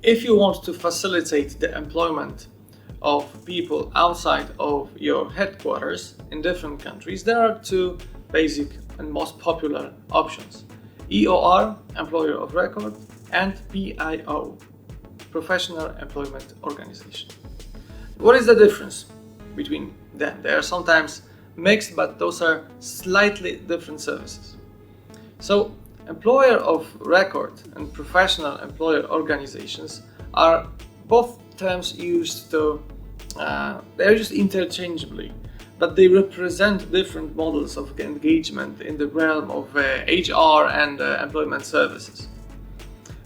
If you want to facilitate the employment of people outside of your headquarters in different countries, there are two basic and most popular options: EOR, Employer of Record, and PEO, Professional Employment Organization. What is the difference between them? They are sometimes mixed, but those are slightly different services. So, Employer of Record and Professional Employer Organizations are both terms used they're used interchangeably, but they represent different models of engagement in the realm of HR and employment services.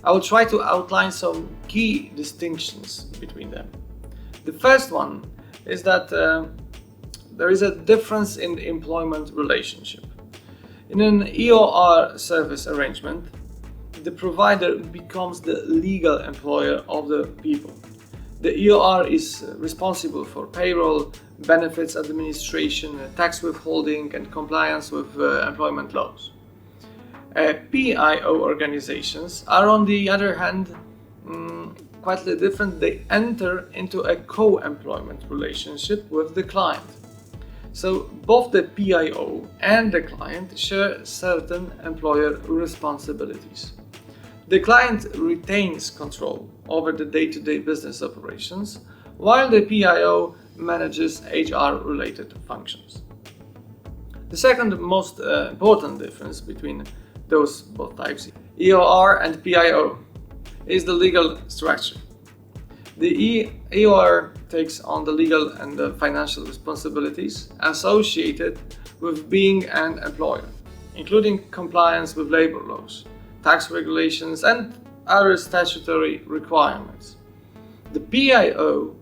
I will try to outline some key distinctions between them. The first one is that there is a difference in the employment relationship. In an EOR service arrangement, the provider becomes the legal employer of the people. The EOR is responsible for payroll, benefits administration, tax withholding, and compliance with employment laws. PEO organizations are, on the other hand, quite different. They enter into a co-employment relationship with the client. So both the PEO and the client share certain employer responsibilities. The client retains control over the day-to-day business operations, while the PEO manages HR-related functions. The second most important difference between those both types, EOR and PEO, is the legal structure. The EOR takes on the legal and the financial responsibilities associated with being an employer, including compliance with labor laws, tax regulations, and other statutory requirements. The PEO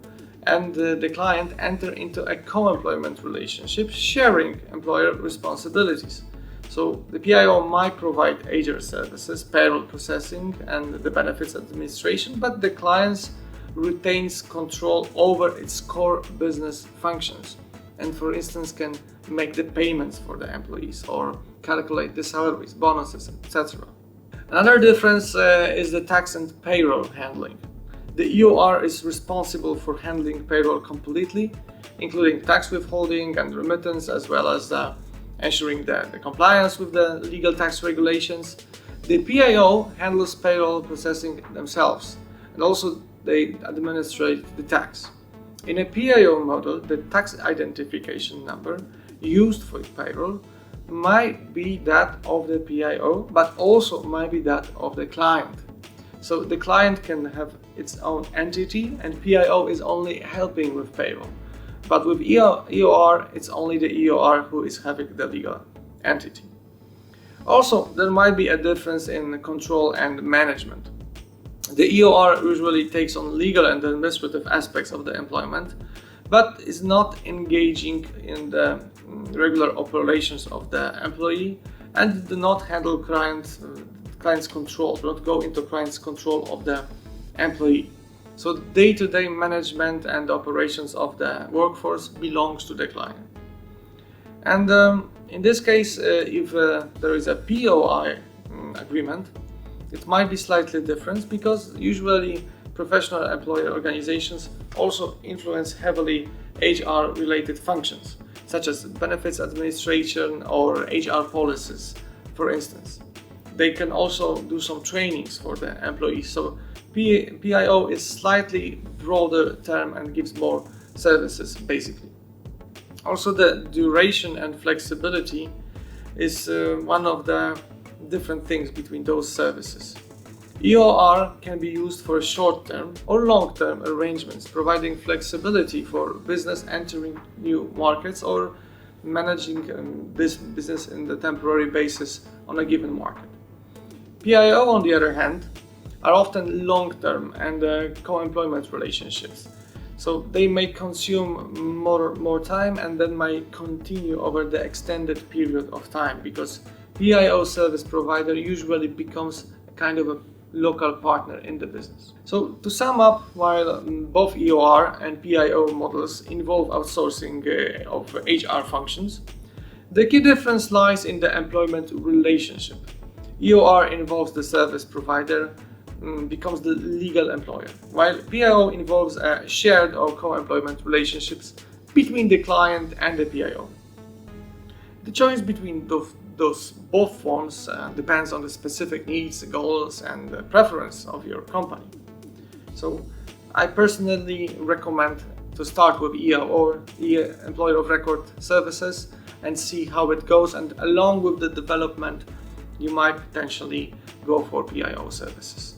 and the client enter into a co-employment relationship, sharing employer responsibilities. So the PEO might provide HR services, payroll processing, and the benefits administration, but the client retains control over its core business functions and, for instance, can make the payments for the employees or calculate the salaries, bonuses, etc. Another difference is the tax and payroll handling. The EOR is responsible for handling payroll completely, including tax withholding and remittance, as well as ensuring the compliance with the legal tax regulations. The PEO handles payroll processing themselves, and also they administrate the tax. In a PEO model, the tax identification number used for payroll might be that of the PEO, but also might be that of the client. So the client can have its own entity, and PEO is only helping with payroll. But with EOR, it's only the EOR who is having the legal entity. Also, there might be a difference in control and management. The EOR usually takes on legal and administrative aspects of the employment, but is not engaging in the regular operations of the employee and do not handle client's control, do not go into client's control of the employee. So day-to-day management and operations of the workforce belongs to the client. And in this case, if there is a POI agreement, it might be slightly different because usually professional employer organizations also influence heavily HR-related functions, such as benefits administration or HR policies, for instance. They can also do some trainings for the employees. So PEO is slightly broader term and gives more services, basically. Also, the duration and flexibility is one of the different things between those services. EOR can be used for short-term or long-term arrangements, providing flexibility for business entering new markets or managing this business in the temporary basis on a given market. PEO, on the other hand, are often long-term and co-employment relationships. So they may consume more time and then might continue over the extended period of time, because PEO service provider usually becomes a kind of a local partner in the business. So to sum up, while both EOR and PEO models involve outsourcing of HR functions, the key difference lies in the employment relationship. EOR involves the service provider becomes the legal employer, while PEO involves shared or co-employment relationships between the client and the PEO. The choice between both forms depends on the specific needs, goals, and preference of your company. So I personally recommend to start with EOR, Employer of Record Services, and see how it goes, and along with the development you might potentially go for PEO services.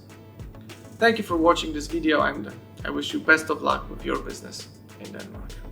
Thank you for watching this video, and I wish you best of luck with your business in Denmark.